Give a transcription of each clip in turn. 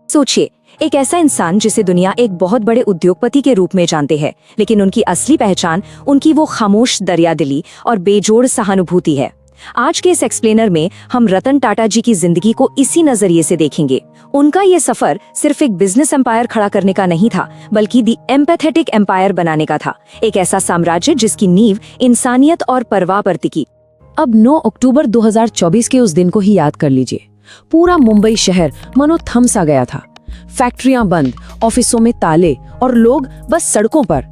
सोचिए, एक ऐसा इंसान जिसे दुनिया एक बहुत बड़े उद्योगपति के रूप में जानते हैं, लेकिन उनकी असली पहचान उनकी वो खामोश दरियादिली और बेजोड़ सहानुभूति है। आज के इस एक्सप्लेनर में हम रतन टाटा जी की जिंदगी को इसी नजरिए से देखेंगे। उनका ये सफर सिर्फ एक बिजनेस एम्पायर खड़ा करने का नहीं था, बल्कि दी एम्पैथेटिक एम्पायर बनाने का था। एक ऐसा साम्राज्य जिसकी नींव इंसानियत और परवाह पर टिकी। अब 9 अक्टूबर 2024 के उस दिन को ही याद कर लीजिए। पूरा मुंबई शहर मानो थम सा गया था। फैक्ट्रियां बंद, ऑफिसों में ताले और लोग बस सड़कों पर।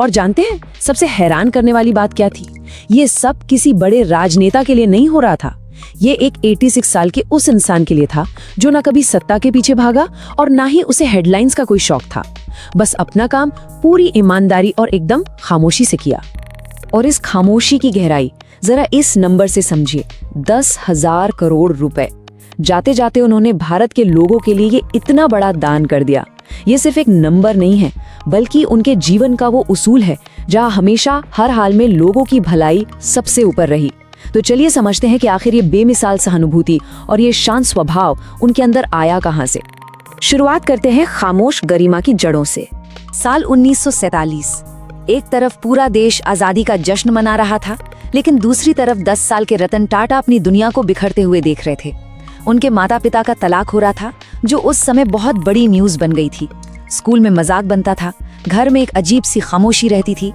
और जानते हैं सबसे हैरान करने वाली बात क्या थी? ये सब किसी बड़े राजनेता के लिए नहीं हो रहा था। ये एक 86 साल के उस इंसान के लिए था जो ना कभी सत्ता के पीछे भागा और ना ही उसे हेडलाइंस का कोई शौक था। बस अपना काम पूरी ईमानदारी और एकदम खामोशी से किया। और इस खामोशी की गहराई जरा इस नंबर से समझिए, 10,000 करोड़ रुपए। जाते जाते उन्होंने भारत के लोगों के लिए ये इतना बड़ा दान कर दिया। ये सिर्फ एक नंबर नहीं है, बल्कि उनके जीवन का वो उसूल है जहाँ हमेशा हर हाल में लोगों की भलाई सबसे ऊपर रही। तो चलिए समझते हैं कि आखिर ये बेमिसाल सहानुभूति और ये शांत स्वभाव उनके अंदर आया कहाँ से। शुरुआत करते हैं खामोश गरिमा की जड़ों से। साल 1947। एक तरफ पूरा देश आजादी का जश्न मना रहा था, लेकिन दूसरी तरफ 10 साल के रतन टाटा अपनी दुनिया को बिखरते हुए देख रहे थे। उनके माता पिता का तलाक हो रहा था, जो उस समय बहुत बड़ी न्यूज बन गई थी। स्कूल में मजाक बनता था, घर में एक अजीब सी खामोशी रहती थी।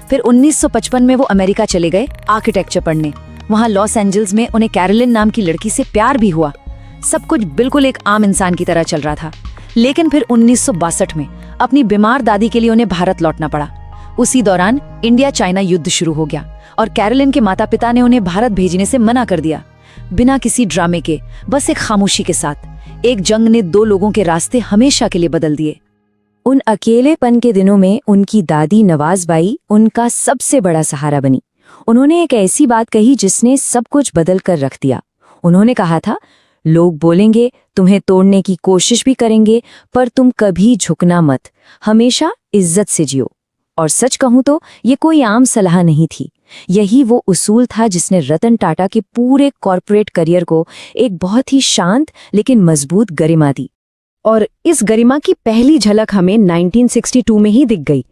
फिर 1955 में वो अमेरिका चले गए आर्किटेक्चर पढ़ने। वहाँ लॉस एंजल्स में उन्हें कैरोलिन नाम की लड़की से प्यार भी हुआ। सब कुछ बिल्कुल एक आम इंसान की तरह चल रहा था। लेकिन फिर 1962 में अपनी बीमार दादी के लिए उन्हें भारत लौटना पड़ा। उसी दौरान इंडिया चाइना युद्ध शुरू हो गया और कैरोलिन के माता पिता ने उन्हें भारत भेजने से मना कर दिया। बिना किसी ड्रामे के, बस एक खामोशी के साथ, एक जंग ने दो लोगों के रास्ते हमेशा के लिए बदल दिए। उन अकेलेपन के दिनों में उनकी दादी नवाज़बाई उनका सबसे बड़ा सहारा बनी। उन्होंने एक ऐसी बात कही जिसने सब कुछ बदल कर रख दिया। उन्होंने कहा था, लोग बोलेंगे, तुम्हें तोड़ने की कोशिश भी करेंगे, पर तुम कभी झुकना मत, हमेशा इज्जत से जियो। और सच कहूं तो ये कोई आम सलाह नहीं थी। यही वो उसूल था जिसने रतन टाटा के पूरे कॉर्पोरेट करियर को एक बहुत ही शांत लेकिन मजबूत गरिमा दी। और इस गरिमा की पहली झलक हमें 1962 में ही दिख गई।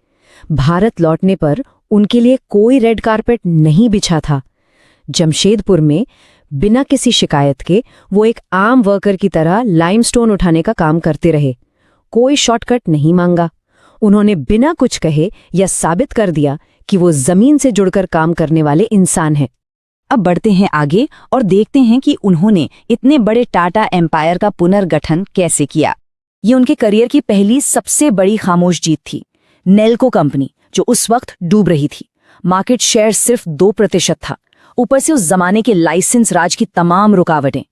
भारत लौटने पर उनके लिए कोई रेड कारपेट नहीं बिछा था। जमशेदपुर में बिना किसी शिकायत के वो एक आम वर्कर की तरह लाइमस्टोन उठाने का काम करते रहे। कोई शॉर्टकट नहीं मांगा। उन्होंने बिना कुछ कहे यह साबित कर दिया कि वो जमीन से जुड़कर काम करने वाले इंसान हैं। अब बढ़ते हैं आगे और देखते हैं कि उन्होंने इतने बड़े टाटा एम्पायर का पुनर्गठन कैसे किया। ये उनके करियर की पहली सबसे बड़ी खामोश जीत थी। नेल्को कंपनी, जो उस वक्त डूब रही थी, मार्केट शेयर सिर्फ 2% था। ऊपर से उस जमाने के लाइसेंस राज की तमाम रुकावटें,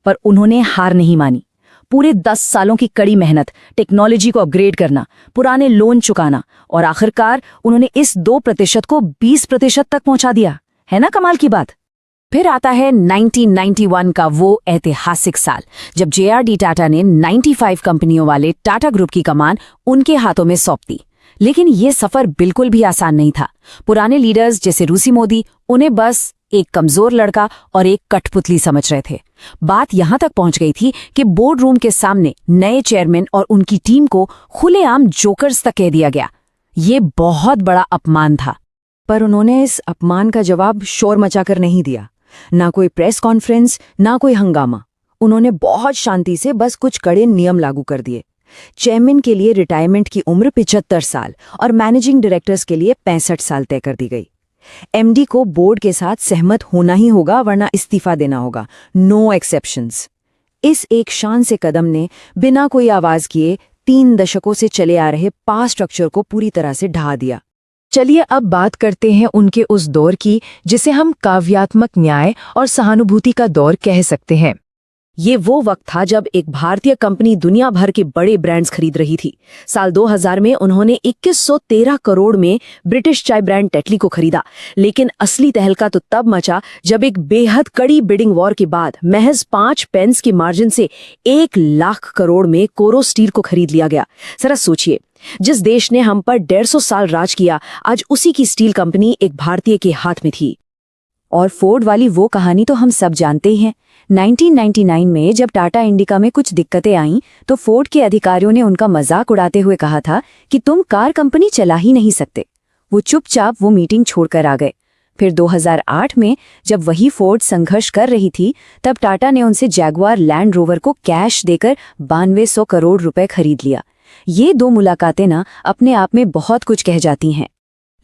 पर उन्होंने हार नहीं मानी। पूरे 10 सालों की कड़ी मेहनत, टेक्नोलॉजी को अपग्रेड करना, पुराने लोन चुकाना और आखिरकार उन्होंने इस 2% को 20% तक पहुंचा दिया। है ना कमाल की बात? फिर आता है 1991 का वो ऐतिहासिक साल, जब JRD टाटा ने 95 कंपनियों वाले टाटा ग्रुप की कमान उनके हाथों में सौंप दी। लेकिन ये सफर बिल्कुल भी आसान नहीं था। पुराने लीडर्स जैसे रूसी मोदी उन्हें बस एक कमजोर लड़का और एक कठपुतली समझ रहे थे। बात यहां तक पहुंच गई थी कि बोर्ड रूम के सामने नए चेयरमैन और उनकी टीम को खुलेआम जोकर्स तक कह दिया गया। ये बहुत बड़ा अपमान था। पर उन्होंने इस अपमान का जवाब शोर मचाकर नहीं दिया। ना कोई प्रेस कॉन्फ्रेंस, ना कोई हंगामा। उन्होंने बहुत शांति से बस कुछ कड़े नियम लागू कर दिए। चेयरमैन के लिए रिटायरमेंट की उम्र 75 साल और मैनेजिंग डायरेक्टर्स के लिए 65 साल तय कर दी गई। MD को बोर्ड के साथ सहमत होना ही होगा, वरना इस्तीफा देना होगा। No exceptions. इस एक शान से कदम ने बिना कोई आवाज किए 3 दशकों से चले आ रहे पावर स्ट्रक्चर को पूरी तरह से ढा दिया। चलिए अब बात करते हैं उनके उस दौर की जिसे हम काव्यात्मक न्याय और सहानुभूति का दौर कह सकते हैं। ये वो वक्त था जब एक भारतीय कंपनी दुनिया भर के बड़े ब्रांड्स खरीद रही थी। साल 2000 में उन्होंने 2113 करोड़ में ब्रिटिश चाय ब्रांड टेटली को खरीदा। लेकिन असली तहलका तो तब मचा जब एक बेहद कड़ी बिडिंग वॉर के बाद महज 5 पेंस की मार्जिन से 1 लाख करोड़ में कोरो स्टील को खरीद लिया गया। जरा सोचिए, जिस देश ने हम पर 150 साल राज किया, आज उसी की स्टील कंपनी एक भारतीय के हाथ में थी। और फोर्ड वाली वो कहानी तो हम सब जानते ही हैं। 1999 में जब टाटा इंडिका में कुछ दिक्कतें आईं तो फोर्ड के अधिकारियों ने उनका मजाक उड़ाते हुए कहा था कि तुम कार कंपनी चला ही नहीं सकते। वो चुपचाप वो मीटिंग छोड़कर आ गए। फिर 2008 में जब वही फोर्ड संघर्ष कर रही थी तब टाटा ने उनसे जैगुआर लैंड रोवर को कैश देकर 9200 करोड़ रुपए खरीद लिया। ये दो मुलाकातें ना अपने आप में बहुत कुछ कह जाती हैं।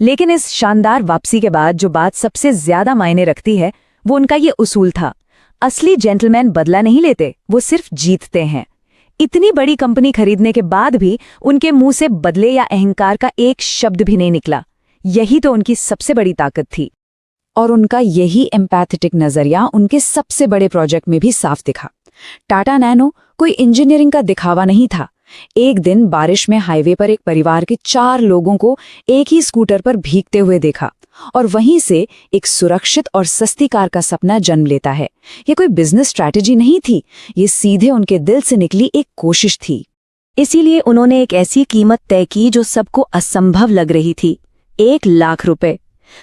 लेकिन इस शानदार वापसी के बाद जो बात सबसे ज्यादा मायने रखती है वो उनका ये उसूल था, असली जेंटलमैन बदला नहीं लेते, वो सिर्फ जीतते हैं। इतनी बड़ी कंपनी खरीदने के बाद भी उनके मुंह से बदले या अहंकार का एक शब्द भी नहीं निकला। यही तो उनकी सबसे बड़ी ताकत थी। और उनका यही एम्पैथेटिक नजरिया उनके सबसे बड़े प्रोजेक्ट में भी साफ दिखा। टाटा नैनो कोई इंजीनियरिंग का दिखावा नहीं था। एक दिन बारिश में हाईवे पर एक परिवार के 4 लोगों को एक ही स्कूटर पर भीगते हुए देखा और वहीं से एक सुरक्षित और सस्ती कार का सपना जन्म लेता है। ये कोई बिजनेस स्ट्रैटेजी नहीं थी, ये सीधे उनके दिल से निकली एक कोशिश थी। इसीलिए उन्होंने एक ऐसी कीमत तय की जो सबको असंभव लग रही थी, 1 लाख रुपए।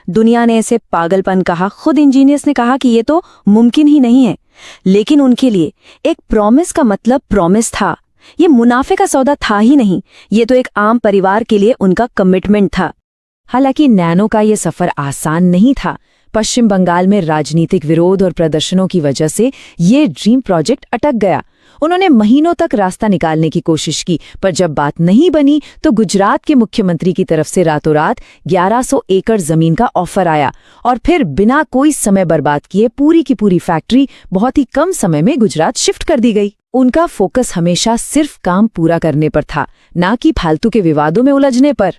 दुनिया ने इसे पागलपन कहा, खुद इंजीनियर्स ने कहा कि ये तो मुमकिन ही नहीं है, लेकिन उनके लिए एक प्रॉमिस का मतलब प्रॉमिस था। ये मुनाफे का सौदा था ही नहीं, ये तो एक आम परिवार के लिए उनका कमिटमेंट था। हालांकि नैनो का ये सफर आसान नहीं था। पश्चिम बंगाल में राजनीतिक विरोध और प्रदर्शनों की वजह से ये ड्रीम प्रोजेक्ट अटक गया। उन्होंने महीनों तक रास्ता निकालने की कोशिश की, पर जब बात नहीं बनी तो गुजरात के मुख्यमंत्री की तरफ से रातों रात 1100 एकड़ जमीन का ऑफर आया और फिर बिना कोई समय बर्बाद किए पूरी की पूरी फैक्ट्री बहुत ही कम समय में गुजरात शिफ्ट कर दी गई। उनका फोकस हमेशा सिर्फ काम पूरा करने पर था, ना कि फालतू के विवादों में उलझने पर।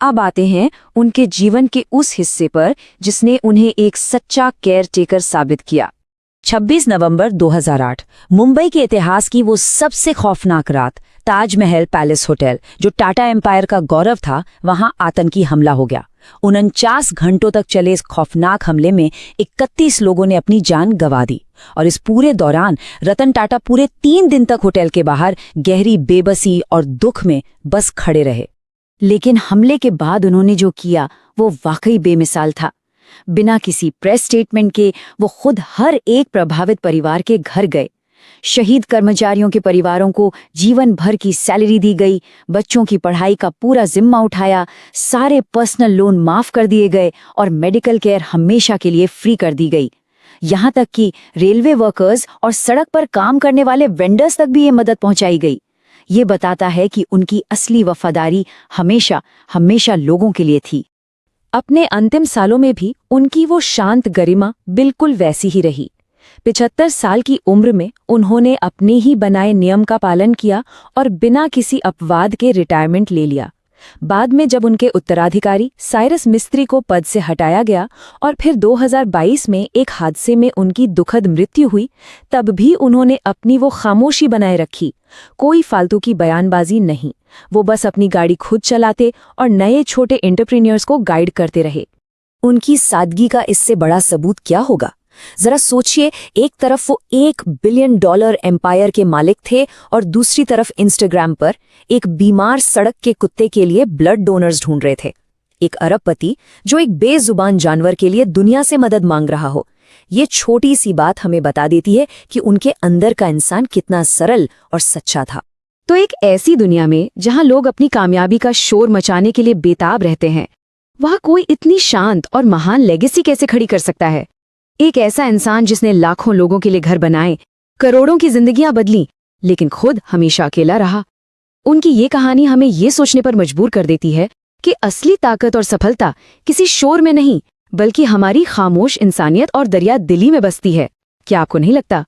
अब आते हैं उनके जीवन के उस हिस्से पर जिसने उन्हें एक सच्चा केयरटेकर साबित किया। 26 नवंबर 2008, मुंबई के इतिहास की वो सबसे खौफनाक रात। ताजमहल पैलेस होटल, जो टाटा एम्पायर का गौरव था, वहां आतंकी हमला हो गया। 49 घंटों तक चले इस खौफनाक हमले में 31 लोगों ने अपनी जान गंवा दी और इस पूरे दौरान रतन टाटा पूरे 3 दिन तक होटल के बाहर गहरी बेबसी और दुख में बस खड़े रहे। लेकिन हमले के बाद उन्होंने जो किया वो वाकई बेमिसाल था। बिना किसी प्रेस स्टेटमेंट के वो खुद हर एक प्रभावित परिवार के घर गए। शहीद कर्मचारियों के परिवारों को जीवन भर की सैलरी दी गई, बच्चों की पढ़ाई का पूरा जिम्मा उठाया, सारे पर्सनल लोन माफ कर दिए गए और मेडिकल केयर हमेशा के लिए फ्री कर दी गई। यहाँ तक कि रेलवे वर्कर्स और सड़क पर काम करने वाले वेंडर्स तक भी ये मदद पहुंचाई गई। ये बताता है कि उनकी असली वफादारी हमेशा हमेशा लोगों के लिए थी। अपने अंतिम सालों में भी उनकी वो शांत गरिमा बिल्कुल वैसी ही रही। 75 साल की उम्र में उन्होंने अपने ही बनाए नियम का पालन किया और बिना किसी अपवाद के रिटायरमेंट ले लिया। बाद में जब उनके उत्तराधिकारी साइरस मिस्त्री को पद से हटाया गया और फिर 2022 में एक हादसे में उनकी दुखद मृत्यु हुई, तब भी उन्होंने अपनी वो खामोशी बनाए रखी। कोई फालतू की बयानबाजी नहीं, वो बस अपनी गाड़ी खुद चलाते और नए छोटे एंटरप्रेन्योर्स को गाइड करते रहे। उनकी सादगी का इससे बड़ा सबूत क्या होगा? जरा सोचिए, एक तरफ वो $1 बिलियन एम्पायर के मालिक थे और दूसरी तरफ इंस्टाग्राम पर एक बीमार सड़क के कुत्ते के लिए ब्लड डोनर्स ढूंढ रहे थे। एक अरबपति जो एक बेजुबान जानवर के लिए दुनिया से मदद मांग रहा हो। ये छोटी सी बात हमें बता देती है कि उनके अंदर का इंसान कितना सरल और सच्चा था। तो एक ऐसी दुनिया में जहां लोग अपनी कामयाबी का शोर मचाने के लिए बेताब रहते हैं, वहां कोई इतनी शांत और महान लेगेसी कैसे खड़ी कर सकता है? एक ऐसा इंसान जिसने लाखों लोगों के लिए घर बनाए, करोड़ों की जिंदगियां बदली, लेकिन खुद हमेशा अकेला रहा। उनकी ये कहानी हमें ये सोचने पर मजबूर कर देती है कि असली ताकत और सफलता किसी शोर में नहीं, बल्कि हमारी खामोश इंसानियत और दरिया दिली में बसती है। क्या आपको नहीं लगता?